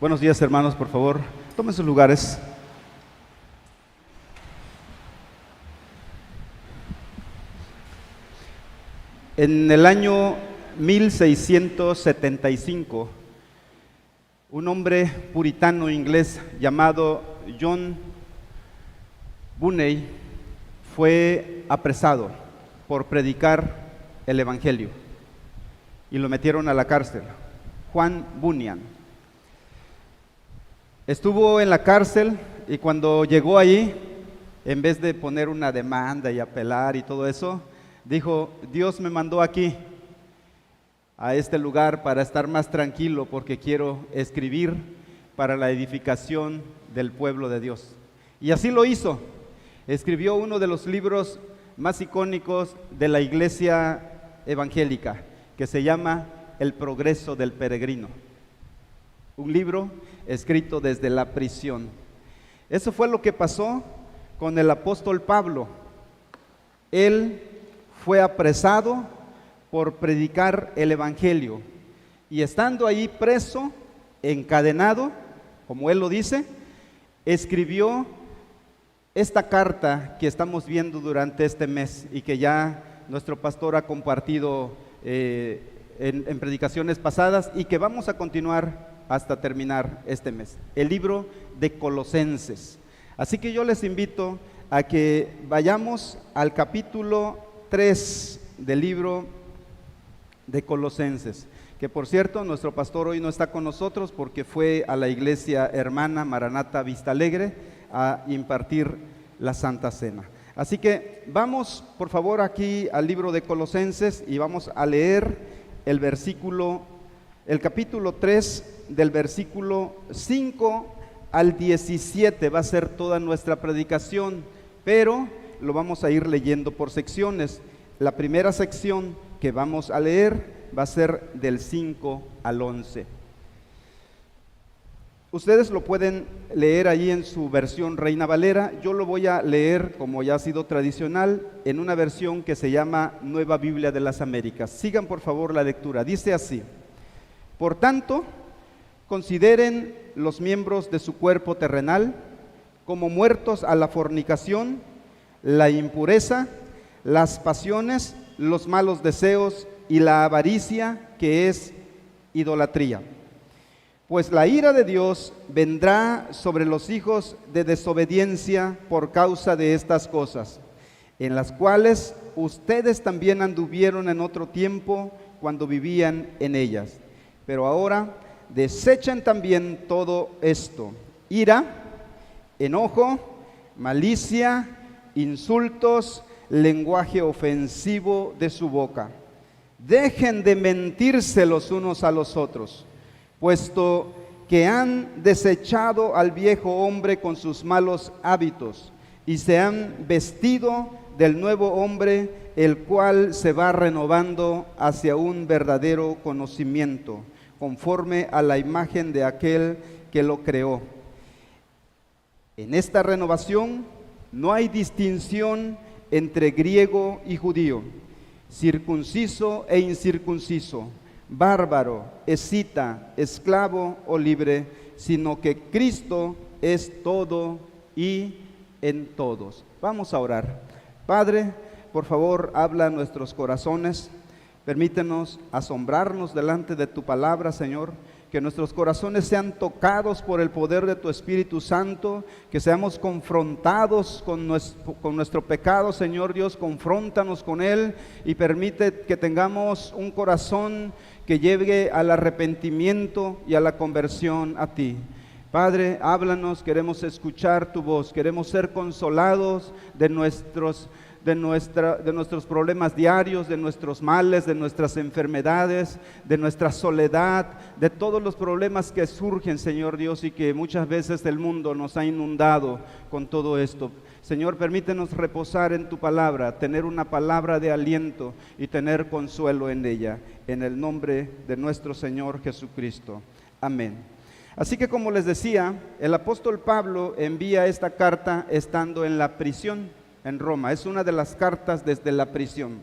Buenos días, hermanos, por favor, tomen sus lugares. En el año 1675, un hombre puritano inglés llamado John Bunyan fue apresado por predicar el Evangelio y lo metieron a la cárcel. Juan Bunyan estuvo en la cárcel y cuando llegó allí, en vez de poner una demanda y apelar y todo eso, dijo: Dios me mandó aquí, a este lugar, para estar más tranquilo, porque quiero escribir para la edificación del pueblo de Dios. Y así lo hizo. Escribió uno de los libros más icónicos de la iglesia evangélica, que se llama El progreso del peregrino. Un libro escrito desde la prisión. Eso fue lo que pasó con el apóstol Pablo. Él fue apresado por predicar el Evangelio y estando ahí preso, encadenado, como él lo dice, escribió esta carta que estamos viendo durante este mes y que ya nuestro pastor ha compartido en predicaciones pasadas y que vamos a continuar hasta terminar este mes, el libro de Colosenses. Así que yo les invito a que vayamos al capítulo 3 del libro de Colosenses, que por cierto nuestro pastor hoy no está con nosotros porque fue a la iglesia hermana Maranata Vista Alegre a impartir la Santa Cena. Así que vamos por favor aquí al libro de Colosenses y vamos a leer el capítulo 3 del versículo 5 al 17, va a ser toda nuestra predicación, pero lo vamos a ir leyendo por secciones. La primera sección que vamos a leer va a ser del 5 al 11. Ustedes lo pueden leer ahí en su versión Reina Valera. Yo lo voy a leer, como ya ha sido tradicional, en una versión que se llama Nueva Biblia de las Américas. Sigan por favor la lectura. Dice así: por tanto, consideren los miembros de su cuerpo terrenal como muertos a la fornicación, la impureza, las pasiones, los malos deseos y la avaricia, que es idolatría. Pues la ira de Dios vendrá sobre los hijos de desobediencia por causa de estas cosas, en las cuales ustedes también anduvieron en otro tiempo cuando vivían en ellas. Pero ahora desechen también todo esto: ira, enojo, malicia, insultos, lenguaje ofensivo de su boca. Dejen de mentirse los unos a los otros, puesto que han desechado al viejo hombre con sus malos hábitos y se han vestido del nuevo hombre, el cual se va renovando hacia un verdadero conocimiento, conforme a la imagen de aquel que lo creó. En esta renovación no hay distinción entre griego y judío, circunciso e incircunciso, bárbaro, escita, esclavo o libre, sino que Cristo es todo y en todos. Vamos a orar. Padre, por favor, habla a nuestros corazones. Permítenos asombrarnos delante de tu palabra, Señor, que nuestros corazones sean tocados por el poder de tu Espíritu Santo, que seamos confrontados con nuestro pecado, Señor Dios. Confróntanos con él y permite que tengamos un corazón que llegue al arrepentimiento y a la conversión a ti. Padre, háblanos, queremos escuchar tu voz, queremos ser consolados de nuestros problemas diarios, de nuestros males, de nuestras enfermedades, de nuestra soledad, de todos los problemas que surgen, Señor Dios, y que muchas veces el mundo nos ha inundado con todo esto. Señor, permítenos reposar en tu palabra, tener una palabra de aliento y tener consuelo en ella, en el nombre de nuestro Señor Jesucristo. Amén. Así que, como les decía, el apóstol Pablo envía esta carta estando en la prisión en Roma. Es una de las cartas desde la prisión.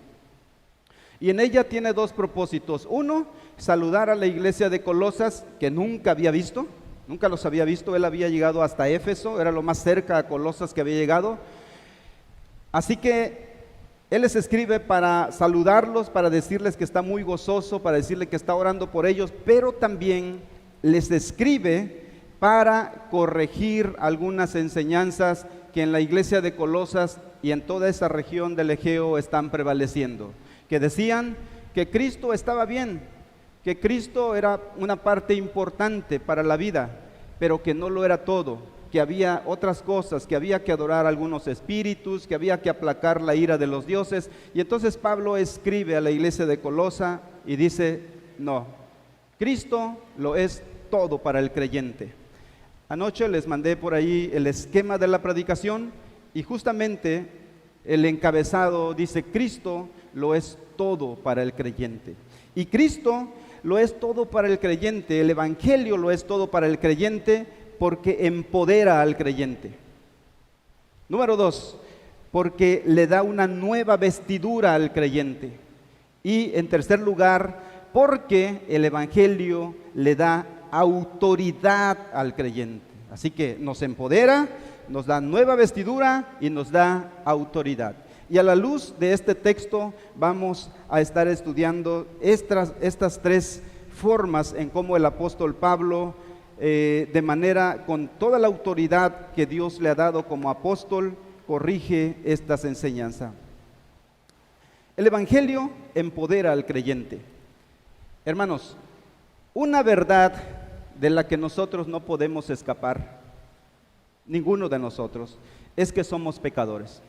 Y en ella tiene dos propósitos. Uno, saludar a la iglesia de Colosas, que nunca había visto. nunca los había visto. Él había llegado hasta Éfeso, era lo más cerca a Colosas que había llegado. Así que él les escribe para saludarlos, para decirles que está muy gozoso, para decirles que está orando por ellos, pero también les escribe para corregir algunas enseñanzas que en la iglesia de Colosas y en toda esa región del Egeo están prevaleciendo, que decían que Cristo estaba bien, que Cristo era una parte importante para la vida, pero que no lo era todo, que había otras cosas, que había que adorar a algunos espíritus, que había que aplacar la ira de los dioses. Y entonces Pablo escribe a la iglesia de Colosa y dice: no, Cristo lo es todo para el creyente. Anoche les mandé por ahí el esquema de la predicación y justamente el encabezado dice: Cristo lo es todo para el creyente. Y Cristo lo es todo para el creyente, el evangelio lo es todo para el creyente, porque empodera al creyente. Número 2, porque le da una nueva vestidura al creyente. Y en tercer lugar, porque el evangelio le da autoridad al creyente. Así que nos empodera, nos da nueva vestidura y nos da autoridad. Y a la luz de este texto vamos a estar estudiando estas tres formas en cómo el apóstol Pablo, de manera con toda la autoridad que Dios le ha dado como apóstol, corrige estas enseñanzas. El evangelio empodera al creyente. Hermanos, una verdad de la que nosotros no podemos escapar, ninguno de nosotros, es que somos pecadores.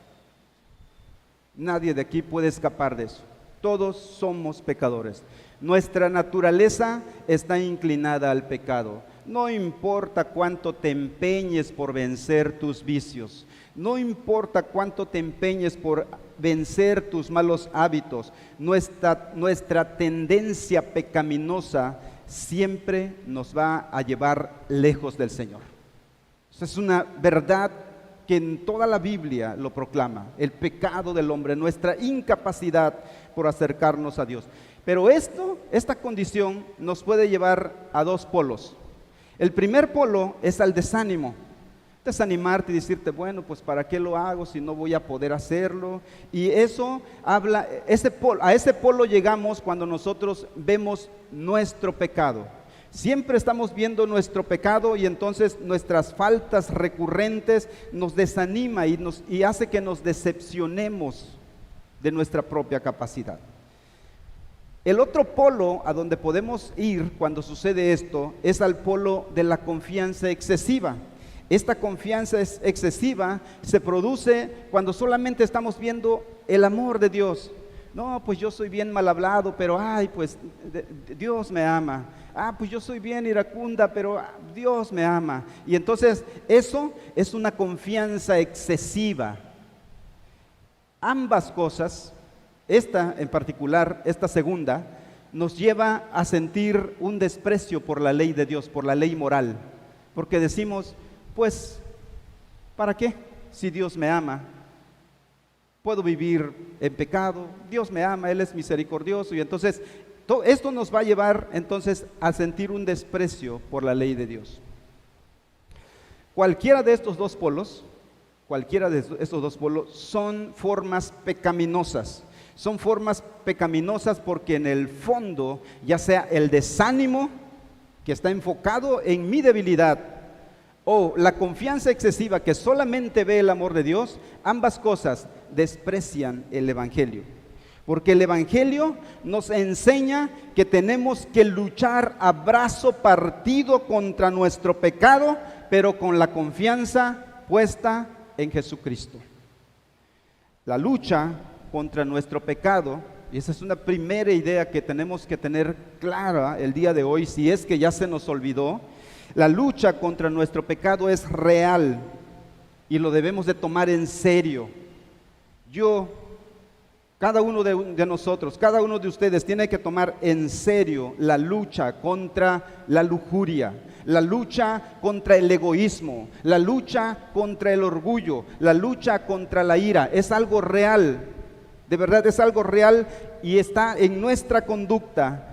Nadie de aquí puede escapar de eso. Todos somos pecadores. Nuestra naturaleza está inclinada al pecado. No importa cuánto te empeñes por vencer tus vicios, no importa cuánto te empeñes por vencer tus malos hábitos, nuestra tendencia pecaminosa siempre nos va a llevar lejos del Señor. Esa es una verdad que en toda la Biblia lo proclama, el pecado del hombre, nuestra incapacidad por acercarnos a Dios. Pero esta condición nos puede llevar a dos polos. El primer polo es al desánimo, desanimarte y decirte: bueno, pues ¿para qué lo hago si no voy a poder hacerlo? Y eso habla, a ese polo llegamos cuando nosotros vemos nuestro pecado. Siempre estamos viendo nuestro pecado y entonces nuestras faltas recurrentes nos desanima y hace que nos decepcionemos de nuestra propia capacidad. El otro polo a donde podemos ir cuando sucede esto es al polo de la confianza excesiva. Esta confianza excesiva se produce cuando solamente estamos viendo el amor de Dios. No, pues yo soy bien mal hablado, pero pues Dios me ama. Pues yo soy bien iracunda, pero Dios me ama. Y entonces eso es una confianza excesiva. Ambas cosas, esta en particular, esta segunda, nos lleva a sentir un desprecio por la ley de Dios, por la ley moral. Porque decimos: pues, ¿para qué? Si Dios me ama, puedo vivir en pecado, Dios me ama, Él es misericordioso. Y entonces esto nos va a llevar entonces a sentir un desprecio por la ley de Dios. Cualquiera de estos dos polos son formas pecaminosas. Son formas pecaminosas porque en el fondo, ya sea el desánimo que está enfocado en mi debilidad o la confianza excesiva que solamente ve el amor de Dios, ambas cosas desprecian el evangelio. Porque el evangelio nos enseña que tenemos que luchar a brazo partido contra nuestro pecado, pero con la confianza puesta en Jesucristo. La lucha contra nuestro pecado, y esa es una primera idea que tenemos que tener clara el día de hoy, si es que ya se nos olvidó. La lucha contra nuestro pecado es real y lo debemos de tomar en serio. Cada uno de nosotros, cada uno de ustedes tiene que tomar en serio la lucha contra la lujuria, la lucha contra el egoísmo, la lucha contra el orgullo, la lucha contra la ira. Es algo real, de verdad es algo real y está en nuestra conducta.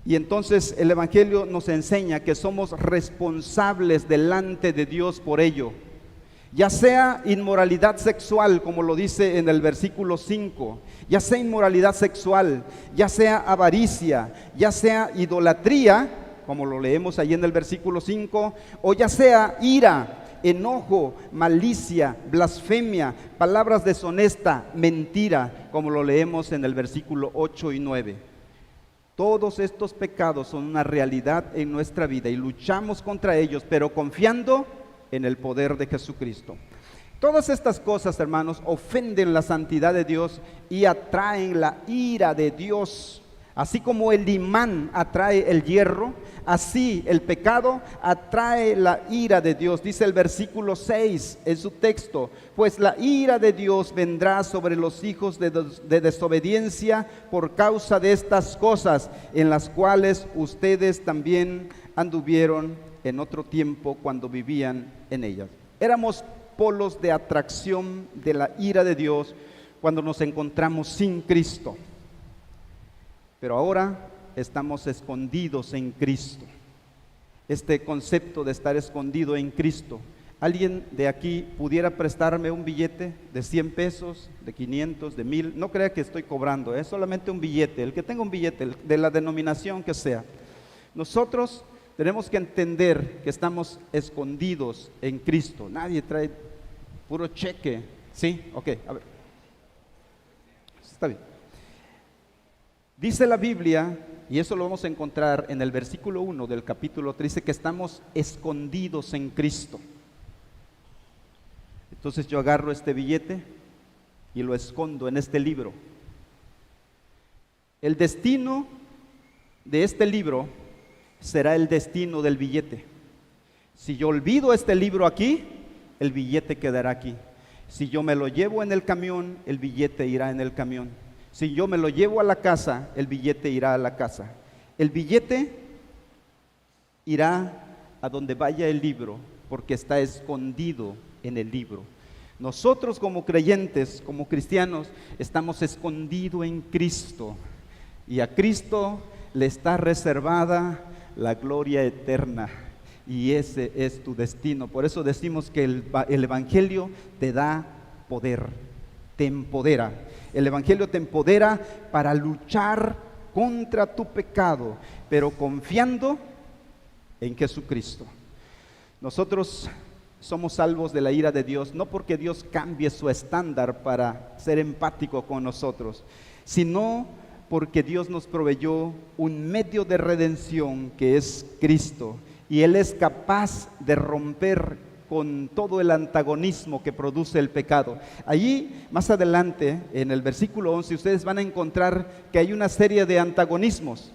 Y entonces el Evangelio nos enseña que somos responsables delante de Dios por ello. Ya sea inmoralidad sexual, como lo dice en el versículo 5, ya sea inmoralidad sexual, ya sea avaricia, ya sea idolatría, como lo leemos ahí en el versículo 5, o ya sea ira, enojo, malicia, blasfemia, palabras deshonestas, mentira, como lo leemos en el versículo 8 y 9. Todos estos pecados son una realidad en nuestra vida y luchamos contra ellos, pero confiando en el poder de Jesucristo. Todas estas cosas, hermanos, ofenden la santidad de Dios y atraen la ira de Dios. Así como el imán atrae el hierro, así el pecado atrae la ira de Dios. Dice el versículo 6 en su texto: pues la ira de Dios vendrá sobre los hijos de desobediencia por causa de estas cosas, en las cuales ustedes también anduvieron en otro tiempo cuando vivían en ellas. Éramos polos de atracción de la ira de Dios cuando nos encontramos sin Cristo. Pero ahora estamos escondidos en Cristo. Este concepto de estar escondido en Cristo. ¿Alguien de aquí pudiera prestarme un billete de 100 pesos, de 500, de 1000? No crea que estoy cobrando, es solamente un billete. El que tenga un billete, de la denominación que sea. Nosotros tenemos que entender que estamos escondidos en Cristo. Nadie trae puro cheque. ¿Sí? Ok, a ver. Está bien. Dice la Biblia, y eso lo vamos a encontrar en el versículo 1 del capítulo 13, que estamos escondidos en Cristo. Entonces yo agarro este billete y lo escondo en este libro. El destino de este libro será el destino del billete. Si yo olvido este libro aquí, el billete quedará aquí. Si yo me lo llevo en el camión, el billete irá en el camión. Si yo me lo llevo a la casa, el billete irá a la casa. El billete irá a donde vaya el libro, porque está escondido en el libro. Nosotros como creyentes, como cristianos, estamos escondidos en Cristo. Y a Cristo le está reservada la gloria eterna. Y ese es tu destino. Por eso decimos que el Evangelio te da poder, te empodera. El Evangelio te empodera para luchar contra tu pecado, pero confiando en Jesucristo. Nosotros somos salvos de la ira de Dios, no porque Dios cambie su estándar para ser empático con nosotros, sino porque Dios nos proveyó un medio de redención que es Cristo, y Él es capaz de romper con todo el antagonismo que produce el pecado. Allí, más adelante, en el versículo 11, ustedes van a encontrar que hay una serie de antagonismos.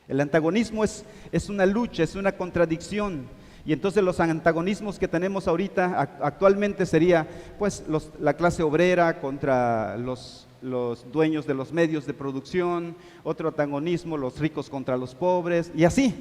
El antagonismo es una lucha, es una contradicción. Y entonces los antagonismos que tenemos ahorita actualmente sería pues la clase obrera contra los dueños de los medios de producción, otro antagonismo, los ricos contra los pobres, y así.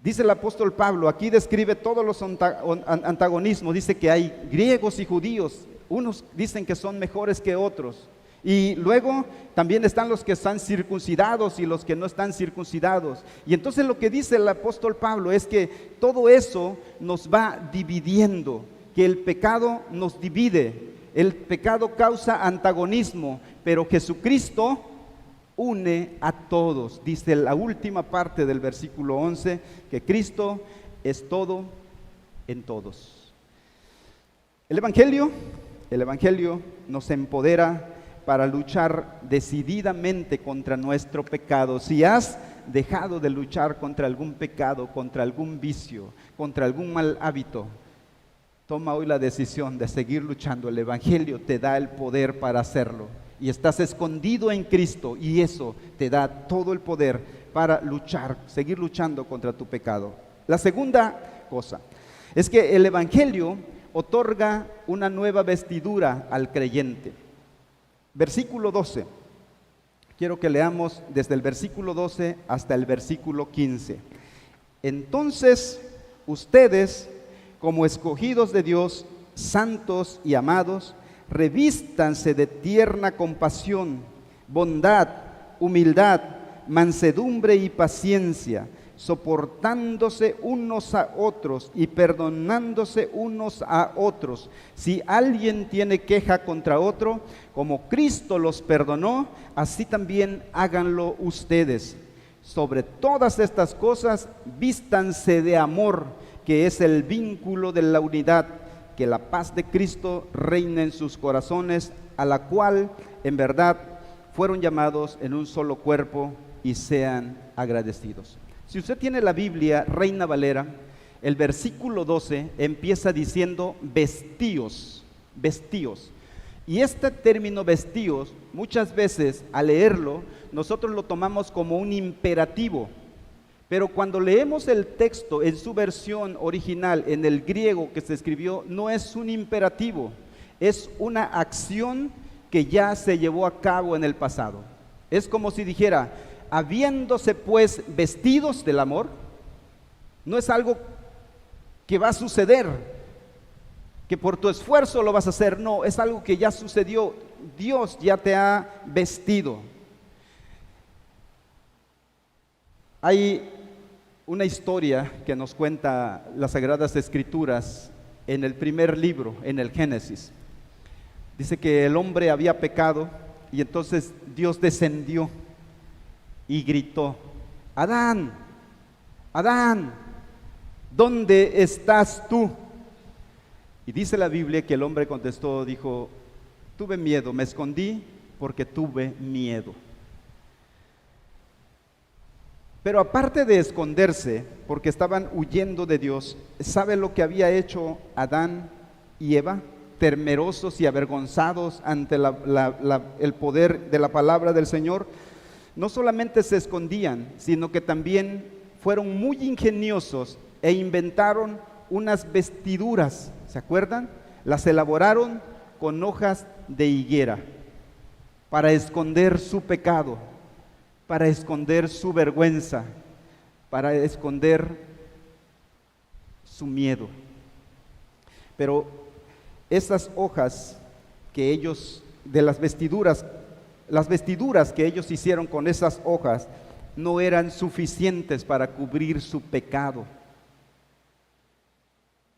Dice el apóstol Pablo, aquí describe todos los antagonismos, dice que hay griegos y judíos, unos dicen que son mejores que otros, y luego también están los que están circuncidados y los que no están circuncidados. Y entonces lo que dice el apóstol Pablo es que todo eso nos va dividiendo, que el pecado nos divide, el pecado causa antagonismo, pero Jesucristo une a todos. Dice la última parte del versículo 11 que Cristo es todo en todos. El Evangelio nos empodera para luchar decididamente contra nuestro pecado. Si has dejado de luchar contra algún pecado, contra algún vicio, contra algún mal hábito, toma hoy la decisión de seguir luchando. El Evangelio te da el poder para hacerlo. Y estás escondido en Cristo, y eso te da todo el poder para luchar, seguir luchando contra tu pecado. La segunda cosa es que el Evangelio otorga una nueva vestidura al creyente. Versículo 12. Quiero que leamos desde el versículo 12 hasta el versículo 15. Entonces, ustedes, como escogidos de Dios, santos y amados, revístanse de tierna compasión, bondad, humildad, mansedumbre y paciencia, soportándose unos a otros y perdonándose unos a otros. Si alguien tiene queja contra otro, como Cristo los perdonó, así también háganlo ustedes. Sobre todas estas cosas, vístanse de amor, que es el vínculo de la unidad. Que la paz de Cristo reine en sus corazones, a la cual en verdad fueron llamados en un solo cuerpo, y sean agradecidos. Si usted tiene la Biblia Reina Valera, el versículo 12 empieza diciendo vestíos, vestíos. Y este término vestíos, muchas veces al leerlo, nosotros lo tomamos como un imperativo. Pero cuando leemos el texto en su versión original, en el griego que se escribió, no es un imperativo, es una acción que ya se llevó a cabo en el pasado. Es como si dijera, habiéndose pues vestidos del amor, no es algo que va a suceder, que por tu esfuerzo lo vas a hacer, no, es algo que ya sucedió, Dios ya te ha vestido. Hay una historia que nos cuenta las Sagradas Escrituras en el primer libro, en el Génesis. Dice que el hombre había pecado y entonces Dios descendió y gritó, Adán, Adán, ¿dónde estás tú? Y dice la Biblia que el hombre contestó, dijo, tuve miedo, me escondí porque tuve miedo. Pero aparte de esconderse, porque estaban huyendo de Dios, ¿sabe lo que había hecho Adán y Eva? Temerosos y avergonzados ante el poder de la palabra del Señor. No solamente se escondían, sino que también fueron muy ingeniosos e inventaron unas vestiduras, ¿se acuerdan? Las elaboraron con hojas de higuera para esconder su pecado, para esconder su vergüenza, para esconder su miedo. Pero esas hojas que ellos, de las vestiduras que ellos hicieron con esas hojas, no eran suficientes para cubrir su pecado.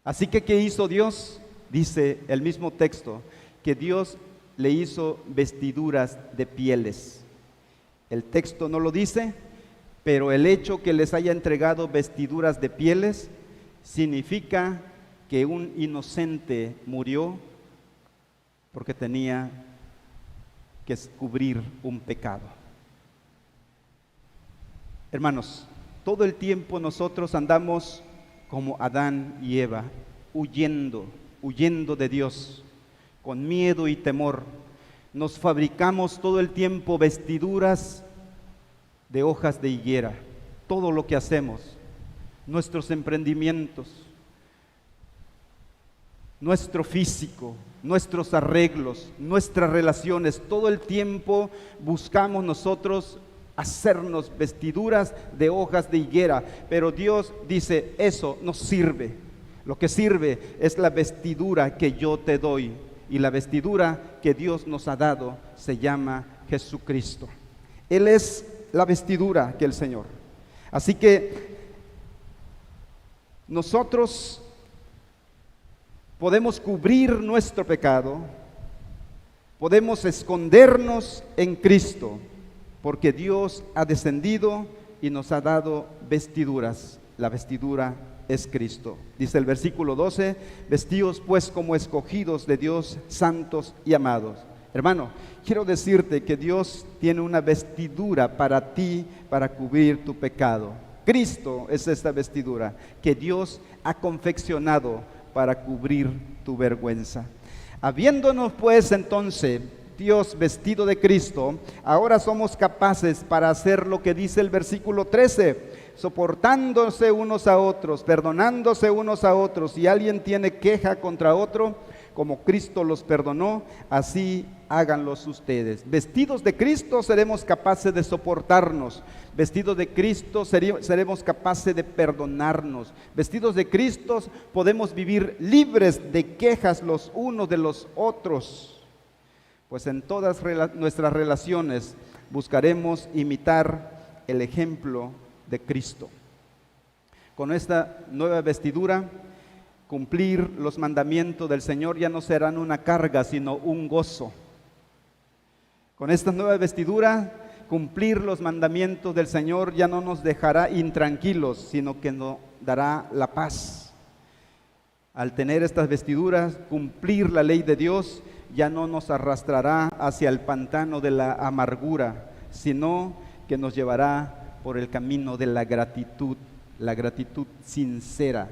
Así que, ¿qué hizo Dios? Dice el mismo texto, que Dios le hizo vestiduras de pieles. El texto no lo dice, pero el hecho que les haya entregado vestiduras de pieles significa que un inocente murió porque tenía que cubrir un pecado. Hermanos, todo el tiempo nosotros andamos como Adán y Eva, huyendo de Dios, con miedo y temor. Nos fabricamos todo el tiempo vestiduras de hojas de higuera. Todo lo que hacemos, nuestros emprendimientos, nuestro físico, nuestros arreglos, nuestras relaciones, todo el tiempo buscamos nosotros hacernos vestiduras de hojas de higuera. Pero Dios dice, eso no sirve. Lo que sirve es la vestidura que yo te doy. Y la vestidura que Dios nos ha dado se llama Jesucristo. Él es la vestidura que el Señor. Así que nosotros podemos cubrir nuestro pecado, podemos escondernos en Cristo, porque Dios ha descendido y nos ha dado vestiduras. La vestidura es Cristo. Dice el versículo 12, vestíos pues como escogidos de Dios, santos y amados. Hermano, quiero decirte que Dios tiene una vestidura para ti, para cubrir tu pecado. Cristo es esta vestidura que Dios ha confeccionado para cubrir tu vergüenza. Habiéndonos pues entonces Dios vestido de Cristo, ahora somos capaces para hacer lo que dice el versículo 13, soportándose unos a otros, perdonándose unos a otros. Si alguien tiene queja contra otro, como Cristo los perdonó, así háganlos ustedes. Vestidos de Cristo seremos capaces de soportarnos. Vestidos de Cristo seremos capaces de perdonarnos. Vestidos de Cristo podemos vivir libres de quejas los unos de los otros. Pues en todas nuestras relaciones buscaremos imitar el ejemplo de Cristo. Con esta nueva vestidura, cumplir los mandamientos del Señor ya no serán una carga, sino un gozo. Con esta nueva vestidura, cumplir los mandamientos del Señor ya no nos dejará intranquilos, sino que nos dará la paz. Al tener estas vestiduras, cumplir la ley de Dios ya no nos arrastrará hacia el pantano de la amargura, sino que nos llevará por el camino de la gratitud sincera.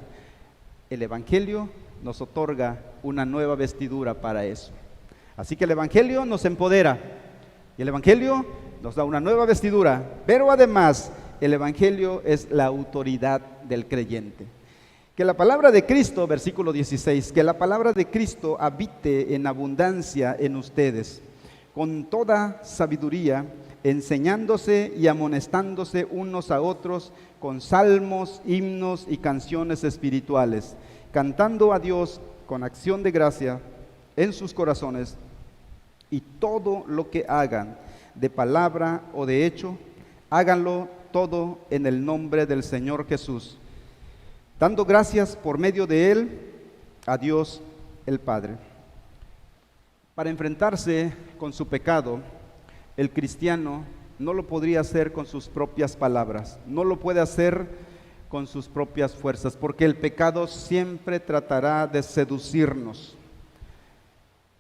El Evangelio nos otorga una nueva vestidura para eso. Así que el Evangelio nos empodera y el Evangelio nos da una nueva vestidura, pero además el Evangelio es la autoridad del creyente. Que la palabra de Cristo, versículo 16, que la palabra de Cristo habite en abundancia en ustedes, con toda sabiduría, enseñándose y amonestándose unos a otros con salmos, himnos y canciones espirituales, cantando a Dios con acción de gracia en sus corazones, y todo lo que hagan, de palabra o de hecho, háganlo todo en el nombre del Señor Jesús, dando gracias por medio de Él a Dios el Padre. Para enfrentarse con su pecado, el cristiano no lo podría hacer con sus propias palabras, no lo puede hacer con sus propias fuerzas, porque el pecado siempre tratará de seducirnos.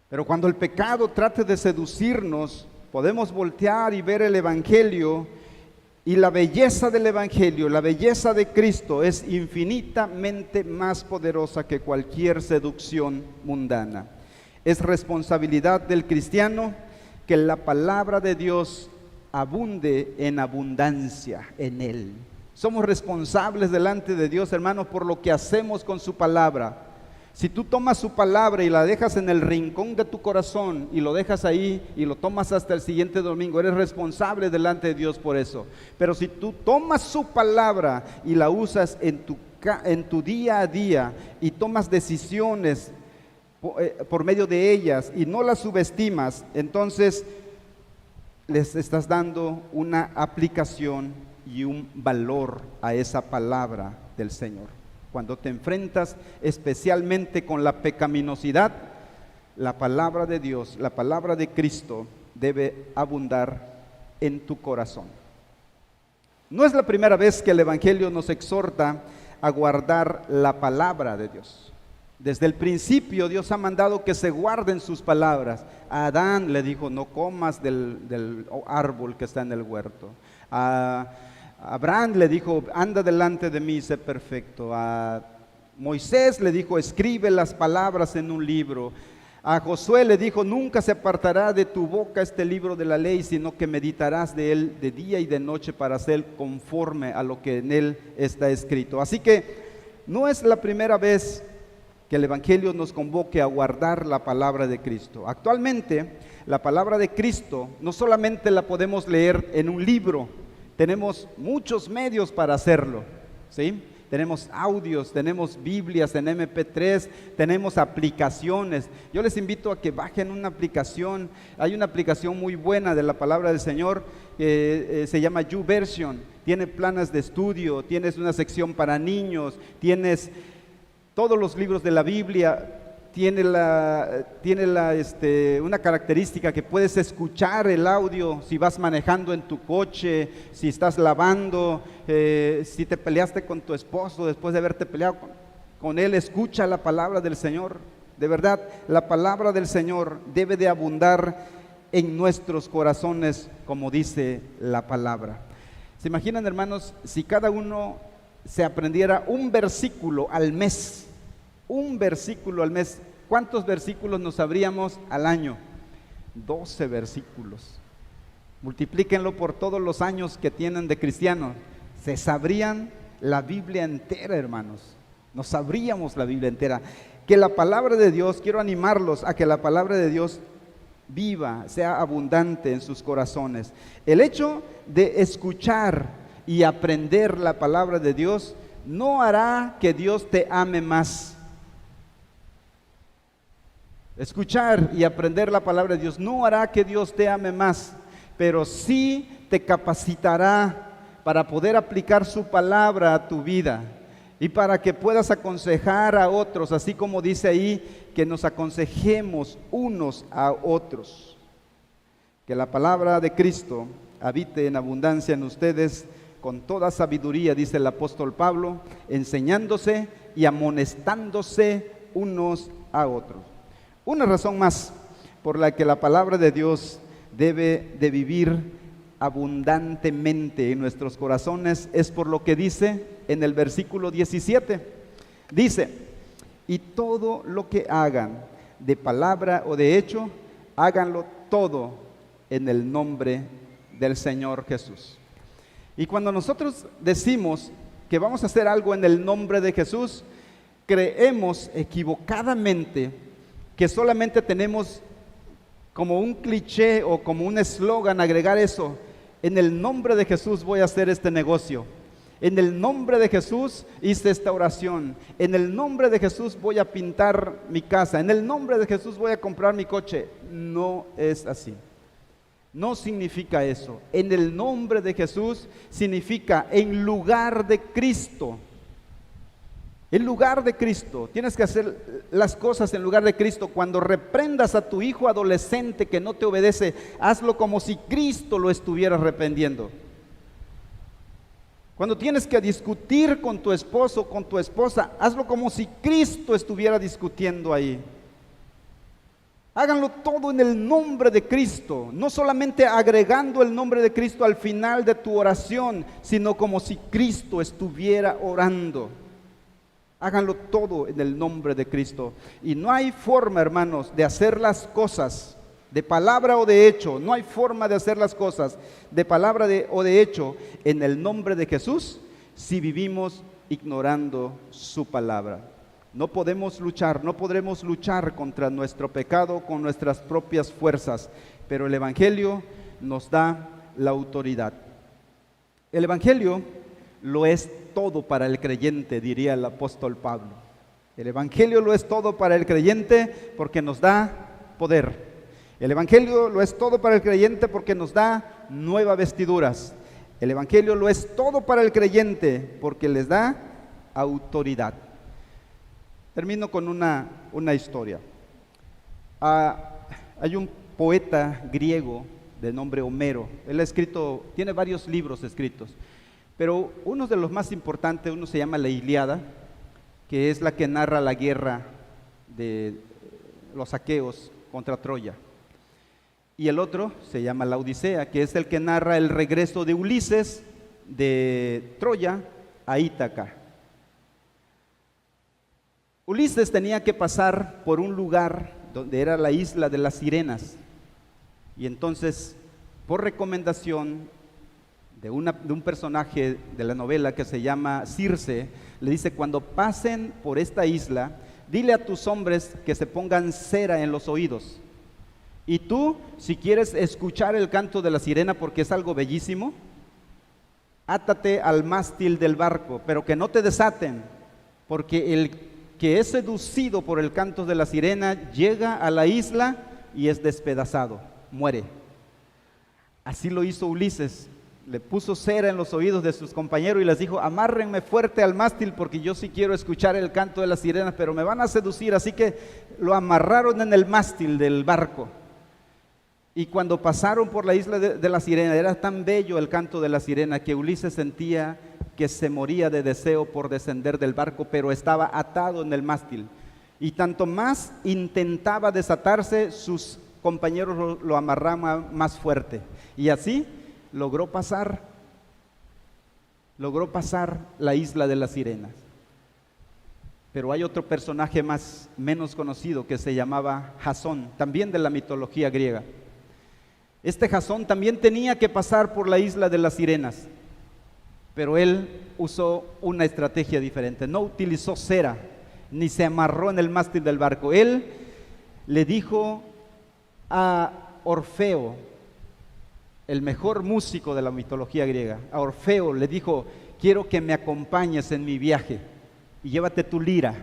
Pero cuando el pecado trate de seducirnos, podemos voltear y ver el Evangelio, y la belleza del Evangelio, la belleza de Cristo es infinitamente más poderosa que cualquier seducción mundana. Es responsabilidad del cristiano que la palabra de Dios abunde en abundancia en él. Somos responsables delante de Dios, hermanos, por lo que hacemos con su palabra. Si tú tomas su palabra y la dejas en el rincón de tu corazón y lo dejas ahí y lo tomas hasta el siguiente domingo, eres responsable delante de Dios por eso. Pero si tú tomas su palabra y la usas en tu día a día y tomas decisiones por medio de ellas y no las subestimas, entonces les estás dando una aplicación y un valor a esa palabra del Señor. Cuando te enfrentas especialmente con la pecaminosidad, la palabra de Dios, la palabra de Cristo debe abundar en tu corazón. No es la primera vez que el Evangelio nos exhorta a guardar la palabra de Dios. Desde el principio Dios ha mandado que se guarden sus palabras. A Adán le dijo: no comas del árbol que está en el huerto. A Abraham le dijo: anda delante de mí y sé perfecto. A Moisés le dijo: escribe las palabras en un libro. A Josué le dijo: nunca se apartará de tu boca este libro de la ley, sino que meditarás de él de día y de noche para hacer conforme a lo que en él está escrito. Así que no es la primera vez que el Evangelio nos convoque a guardar la palabra de Cristo. Actualmente, la palabra de Cristo no solamente la podemos leer en un libro, tenemos muchos medios para hacerlo, ¿sí? Tenemos audios, tenemos Biblias en MP3, tenemos aplicaciones. Yo les invito a que bajen una aplicación. Hay una aplicación muy buena de la palabra del Señor, se llama YouVersion. Tiene planes de estudio, tienes una sección para niños, tienes todos los libros de la Biblia. Tiene una característica que puedes escuchar el audio si vas manejando en tu coche, si estás lavando, si te peleaste con tu esposo después de haberte peleado con él, escucha la palabra del Señor. De verdad, la palabra del Señor debe de abundar en nuestros corazones, como dice la palabra. ¿Se imaginan, hermanos, si cada uno se aprendiera un versículo al mes? Un versículo al mes. ¿Cuántos versículos nos sabríamos al año? 12 versículos. Multiplíquenlo por todos los años que tienen de cristianos. Se sabrían la Biblia entera, hermanos. Nos sabríamos la Biblia entera. Que la palabra de Dios, quiero animarlos a que la palabra de Dios viva, sea abundante en sus corazones. El hecho de escuchar y aprender la palabra de Dios no hará que Dios te ame más. Escuchar y aprender la palabra de Dios no hará que Dios te ame más, pero sí te capacitará para poder aplicar su palabra a tu vida y para que puedas aconsejar a otros, así como dice ahí, que nos aconsejemos unos a otros. Que la palabra de Cristo habite en abundancia en ustedes con toda sabiduría, dice el apóstol Pablo, enseñándose y amonestándose unos a otros. Una razón más por la que la palabra de Dios debe de vivir abundantemente en nuestros corazones es por lo que dice en el versículo 17. Dice: y todo lo que hagan de palabra o de hecho, háganlo todo en el nombre del Señor Jesús. Y cuando nosotros decimos que vamos a hacer algo en el nombre de Jesús, creemos equivocadamente que solamente tenemos como un cliché o como un eslogan agregar eso: en el nombre de Jesús voy a hacer este negocio, en el nombre de Jesús hice esta oración, en el nombre de Jesús voy a pintar mi casa, en el nombre de Jesús voy a comprar mi coche. No es así. No significa eso. En el nombre de Jesús significa en lugar de Cristo. En lugar de Cristo. Tienes que hacer las cosas en lugar de Cristo. Cuando reprendas a tu hijo adolescente que no te obedece, hazlo como si Cristo lo estuviera reprendiendo. Cuando tienes que discutir con tu esposo o con tu esposa, hazlo como si Cristo estuviera discutiendo ahí. Háganlo todo en el nombre de Cristo, no solamente agregando el nombre de Cristo al final de tu oración, sino como si Cristo estuviera orando. Háganlo todo en el nombre de Cristo. Y no hay forma, hermanos, de hacer las cosas de palabra o de hecho. No hay forma de hacer las cosas de palabra o de hecho en el nombre de Jesús si vivimos ignorando su palabra. No podemos luchar, no podremos luchar contra nuestro pecado con nuestras propias fuerzas, pero el Evangelio nos da la autoridad. El Evangelio lo es todo para el creyente, diría el apóstol Pablo. El Evangelio lo es todo para el creyente porque nos da poder. El Evangelio lo es todo para el creyente porque nos da nuevas vestiduras. El Evangelio lo es todo para el creyente porque les da autoridad. Termino con una historia. Hay un poeta griego de nombre Homero. Él ha escrito, tiene varios libros escritos, pero uno de los más importantes, uno se llama la Ilíada, que es la que narra la guerra de los aqueos contra Troya. Y el otro se llama la Odisea, que es el que narra el regreso de Ulises de Troya a Ítaca. Ulises tenía que pasar por un lugar donde era la isla de las sirenas, y entonces, por recomendación de un personaje de la novela que se llama Circe, le dice: cuando pasen por esta isla, dile a tus hombres que se pongan cera en los oídos, y tú, si quieres escuchar el canto de la sirena, porque es algo bellísimo, átate al mástil del barco, pero que no te desaten, porque el que es seducido por el canto de la sirena llega a la isla y es despedazado, muere. Así lo hizo Ulises. Le puso cera en los oídos de sus compañeros y les dijo: amárrenme fuerte al mástil porque yo sí quiero escuchar el canto de las sirenas, pero me van a seducir. Así que lo amarraron en el mástil del barco. Y cuando pasaron por la isla de la sirena, era tan bello el canto de la sirena que Ulises sentía que se moría de deseo por descender del barco, pero estaba atado en el mástil. Y tanto más intentaba desatarse, sus compañeros lo amarraban más fuerte. Y así logró pasar la isla de las sirenas. Pero hay otro personaje menos conocido que se llamaba Jasón, también de la mitología griega. Este Jasón también tenía que pasar por la isla de las sirenas, pero él usó una estrategia diferente. No utilizó cera, ni se amarró en el mástil del barco. Él le dijo a Orfeo, el mejor músico de la mitología griega, a Orfeo le dijo: quiero que me acompañes en mi viaje y llévate tu lira.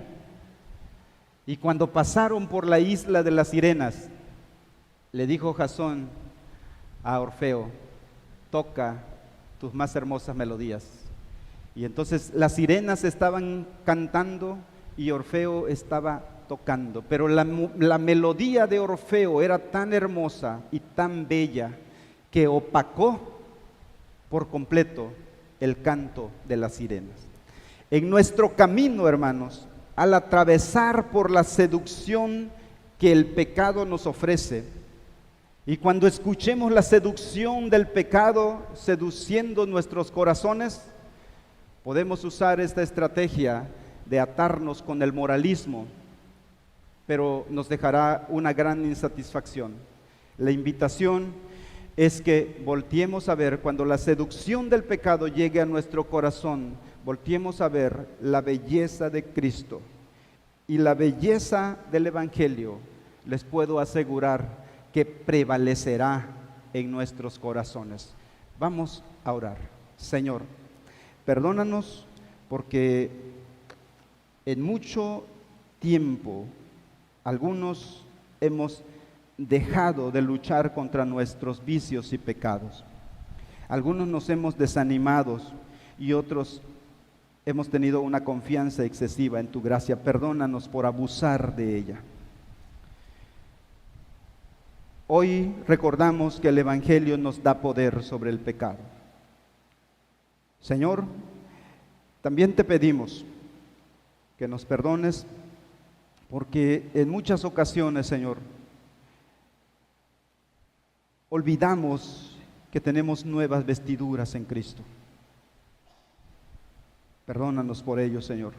Y cuando pasaron por la isla de las sirenas, le dijo Jasón a Orfeo: toca tus más hermosas melodías. Y entonces las sirenas estaban cantando y Orfeo estaba tocando, pero la melodía de Orfeo era tan hermosa y tan bella que opacó por completo el canto de las sirenas. En nuestro camino, hermanos, al atravesar por la seducción que el pecado nos ofrece, y cuando escuchemos la seducción del pecado seduciendo nuestros corazones, podemos usar esta estrategia de atarnos con el moralismo, pero nos dejará una gran insatisfacción. La invitación es que volteemos a ver, cuando la seducción del pecado llegue a nuestro corazón, volteemos a ver la belleza de Cristo y la belleza del Evangelio. Les puedo asegurar que prevalecerá en nuestros corazones. Vamos a orar. Señor, perdónanos porque en mucho tiempo algunos hemos dejado de luchar contra nuestros vicios y pecados. Algunos nos hemos desanimado y otros hemos tenido una confianza excesiva en tu gracia. Perdónanos por abusar de ella. Hoy recordamos que el Evangelio nos da poder sobre el pecado. Señor, también te pedimos que nos perdones porque en muchas ocasiones, Señor, olvidamos que tenemos nuevas vestiduras en Cristo. Perdónanos por ello, Señor.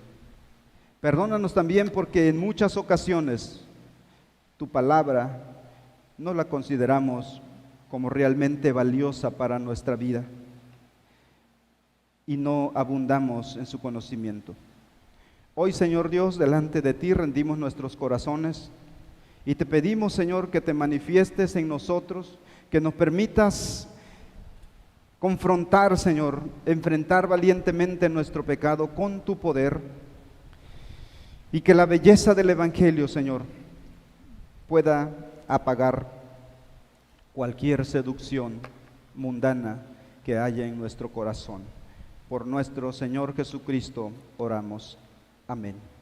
Perdónanos también porque en muchas ocasiones tu palabra no la consideramos como realmente valiosa para nuestra vida y no abundamos en su conocimiento. Hoy, Señor Dios, delante de ti rendimos nuestros corazones y te pedimos, Señor, que te manifiestes en nosotros, que nos permitas confrontar, Señor, enfrentar valientemente nuestro pecado con tu poder y que la belleza del Evangelio, Señor, pueda apagar cualquier seducción mundana que haya en nuestro corazón. Por nuestro Señor Jesucristo oramos. Amén.